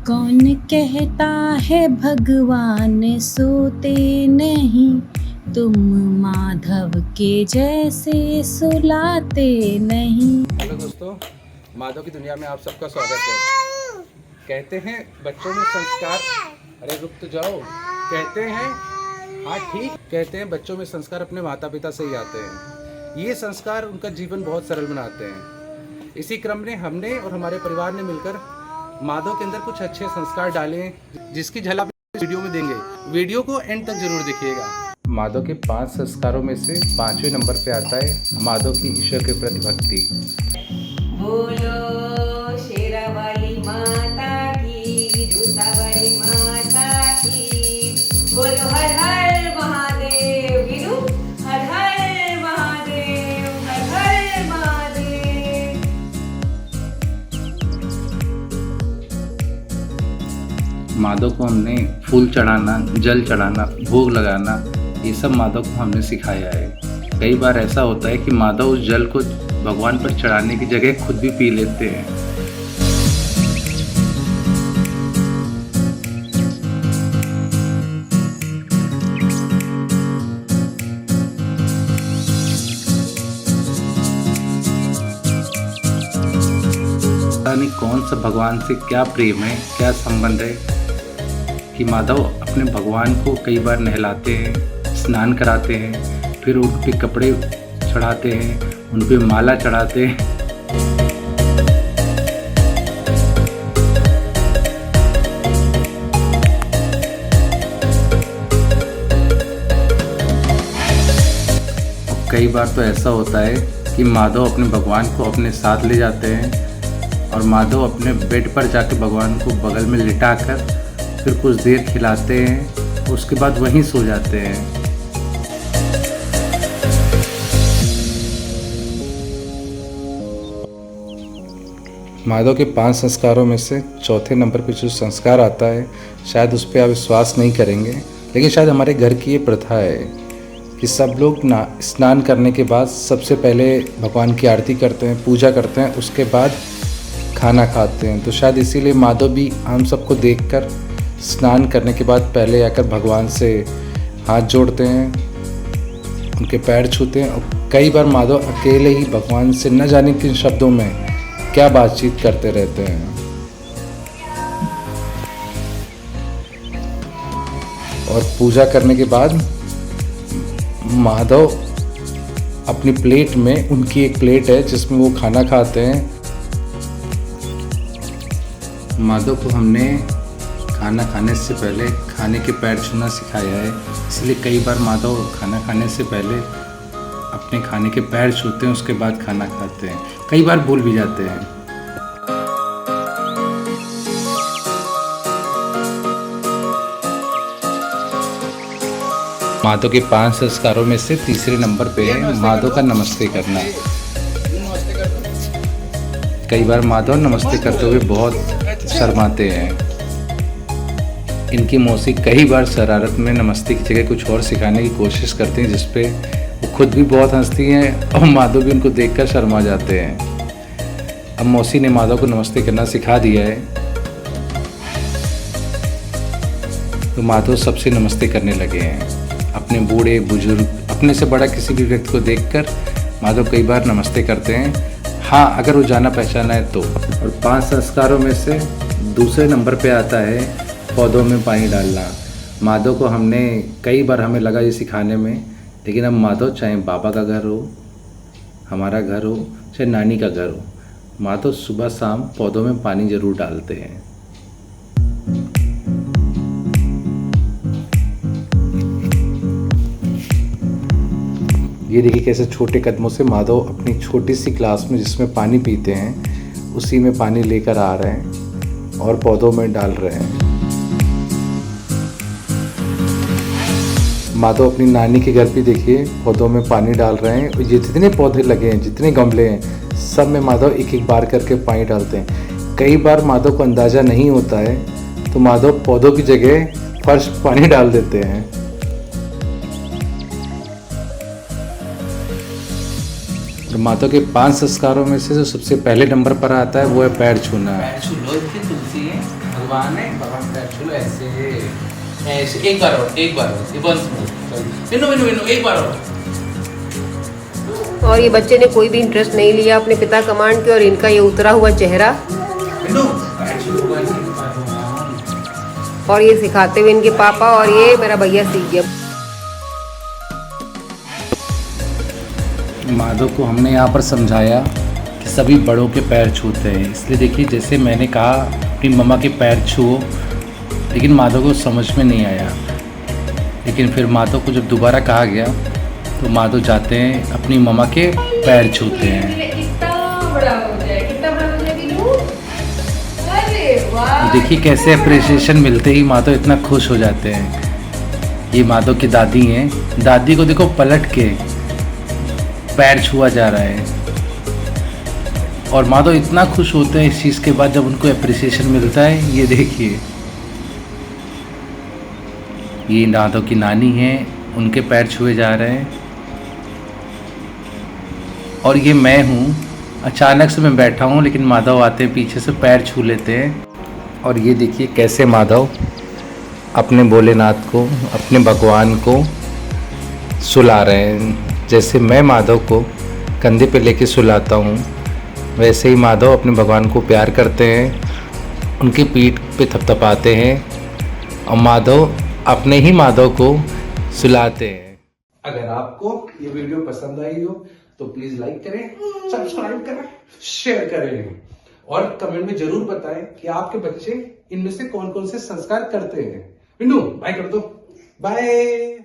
कौन कहता है भगवान सोते नहीं, तुम माधव के जैसे सुलाते नहीं। हेलो दोस्तों, माधव की दुनिया में आप सबका स्वागत है। कहते हैं बच्चों में संस्कार, अरे रुक तो जाओ। कहते हैं हाँ ठीक, कहते हैं बच्चों में संस्कार अपने माता पिता से ही आते हैं। ये संस्कार उनका जीवन बहुत सरल बनाते हैं। इसी क्रम में हमने और हमारे परिवार ने मिलकर माधव के अंदर कुछ अच्छे संस्कार डाले, जिसकी झलक वीडियो में देंगे। वीडियो को एंड तक जरूर देखिएगा। माधव के 5 संस्कारों में से 5वें नंबर पे आता है माधव की ईश्वर के प्रति भक्ति। बोलो शेरा वाली माता की, जूता वाली माता की। बोलो हर हर महादेव वीरू, हर हर महादेव, हर हर महादेव। माधव को हमने फूल चढ़ाना, जल चढ़ाना, भोग लगाना, ये सब माधव को हमने सिखाया है। कई बार ऐसा होता है कि माधव उस जल को भगवान पर चढ़ाने की जगह खुद भी पी लेते हैं। पता नहीं कौन सा भगवान से क्या प्रेम है, क्या संबंध है कि माधव अपने भगवान को कई बार नहलाते हैं, स्नान कराते हैं, फिर उन पे कपड़े चढ़ाते हैं, उन पे माला चढ़ाते हैं। कई बार तो ऐसा होता है कि माधव अपने भगवान को अपने साथ ले जाते हैं और माधव अपने बेड पर जाकर भगवान को बगल में लिटाकर फिर कुछ देर खिलाते हैं, उसके बाद वहीं सो जाते हैं। माधव के 5 संस्कारों में से चौथे नंबर पे जो संस्कार आता है, शायद उस पर आप विश्वास नहीं करेंगे, लेकिन शायद हमारे घर की ये प्रथा है कि सब लोग स्नान करने के बाद सबसे पहले भगवान की आरती करते हैं, पूजा करते हैं, उसके बाद खाना खाते हैं। तो शायद इसीलिए माधव भी हम सबको देखकर स्नान करने के बाद पहले आकर भगवान से हाथ जोड़ते हैं, उनके पैर छूते हैं। और कई बार माधव अकेले ही भगवान से न जाने किन शब्दों में क्या बातचीत करते रहते हैं। और पूजा करने के बाद माधव अपनी प्लेट में, उनकी एक प्लेट है जिसमें वो खाना खाते हैं। माधव को हमने खाना खाने से पहले खाने के पैर छूना सिखाया है, इसलिए कई बार माधव खाना खाने से पहले अपने खाने के पैर छूते हैं, उसके बाद खाना खाते हैं। कई बार भूल भी जाते हैं। माधव के 5 संस्कारों में से तीसरे नंबर पे है माधव का नमस्ते करना। कई बार माधव नमस्ते करते हुए बहुत शर्माते हैं। इनकी मौसी कई बार शरारत में नमस्ते की जगह कुछ और सिखाने की कोशिश करती हैं, जिसपे वो खुद भी बहुत हंसती हैं और माधव भी उनको देखकर शर्मा जाते हैं। अब मौसी ने माधव को नमस्ते करना सिखा दिया है, तो माधव सबसे नमस्ते करने लगे हैं। अपने बूढ़े बुजुर्ग, अपने से बड़ा किसी भी व्यक्ति को देखकर माधव कई बार नमस्ते करते हैं, हाँ अगर वो जाना पहचाना है तो। और 5 संस्कारों में से दूसरे नंबर पे आता है पौधों में पानी डालना। माधव को हमने कई बार, हमें लगा ये सिखाने में, लेकिन अब माधव चाहे बाबा का घर हो, हमारा घर हो, चाहे नानी का घर हो, माधव सुबह शाम पौधों में पानी जरूर डालते हैं। ये देखिए कैसे छोटे कदमों से माधव अपनी छोटी सी ग्लास में जिसमें पानी पीते हैं, उसी में पानी लेकर आ रहे हैं और पौधों में डाल रहे हैं। माधव अपनी नानी के घर पे देखिए पौधों में पानी डाल रहे हैं। ये जितने पौधे लगे हैं, जितने गमले हैं, सब में माधव एक एक बार करके पानी डालते हैं। कई बार माधव को अंदाज़ा नहीं होता है, तो माधव पौधों की जगह फर्श पानी डाल देते हैं। माधव के 5 संस्कारों में से जो सबसे पहले नंबर पर आता है वो है पैर छूना। पैर छू लो, इनकी तुलसी है, भगवान है, भगवान पैर छू लो ऐसे ऐसे, एक बार और ये वंस मोर, विनु एक बार और ये बच्चे ने कोई भी इंटरेस्ट नहीं लिया अपने पिता कमांड के, और इनका ये उतरा हुआ चेहरा, विनु पैर छू लो ऐसे, और ये सिखाते हुए इनके पापा, और ये मेरा भैया सीख गया। माधव को हमने यहाँ पर समझाया कि सभी बड़ों के पैर छूते हैं, इसलिए देखिए जैसे मैंने कहा अपनी मम्मा के पैर छुओ, लेकिन माधव को समझ में नहीं आया। लेकिन फिर माधव को जब दोबारा कहा गया तो माधव जाते हैं अपनी मम्मा के पैर छूते हैं। कितना बड़ा हो जाए, कितना बड़ा हो जाए बिनू, अरे वाह। देखिए कैसे अप्रिसिएशन मिलते ही माधव इतना खुश हो जाते हैं। ये माधव की दादी हैं, दादी को देखो पलट के पैर छुआ जा रहा है, और माधव इतना खुश होते हैं इस चीज़ के बाद जब उनको अप्रिसिएशन मिलता है। ये देखिए ये माधव की नानी है, उनके पैर छुए जा रहे हैं, और ये मैं हूँ, अचानक से मैं बैठा हूँ लेकिन माधव आते हैं पीछे से पैर छू लेते हैं। और ये देखिए कैसे माधव अपने भोलेनाथ को, अपने भगवान को सुला रहे हैं। जैसे मैं माधव को कंधे पे लेके सुलाता हूँ, वैसे ही माधव अपने भगवान को प्यार करते हैं, उनकी पीठ पे थपथपाते हैं, और माधव अपने ही माधव को सुलाते हैं। अगर आपको ये वीडियो पसंद आई हो तो प्लीज लाइक करें, सब्सक्राइब करें, शेयर करें, और कमेंट में जरूर बताएं कि आपके बच्चे इनमें से कौन कौन से संस्कार करते हैं। विनु बाय कर दो, बाय।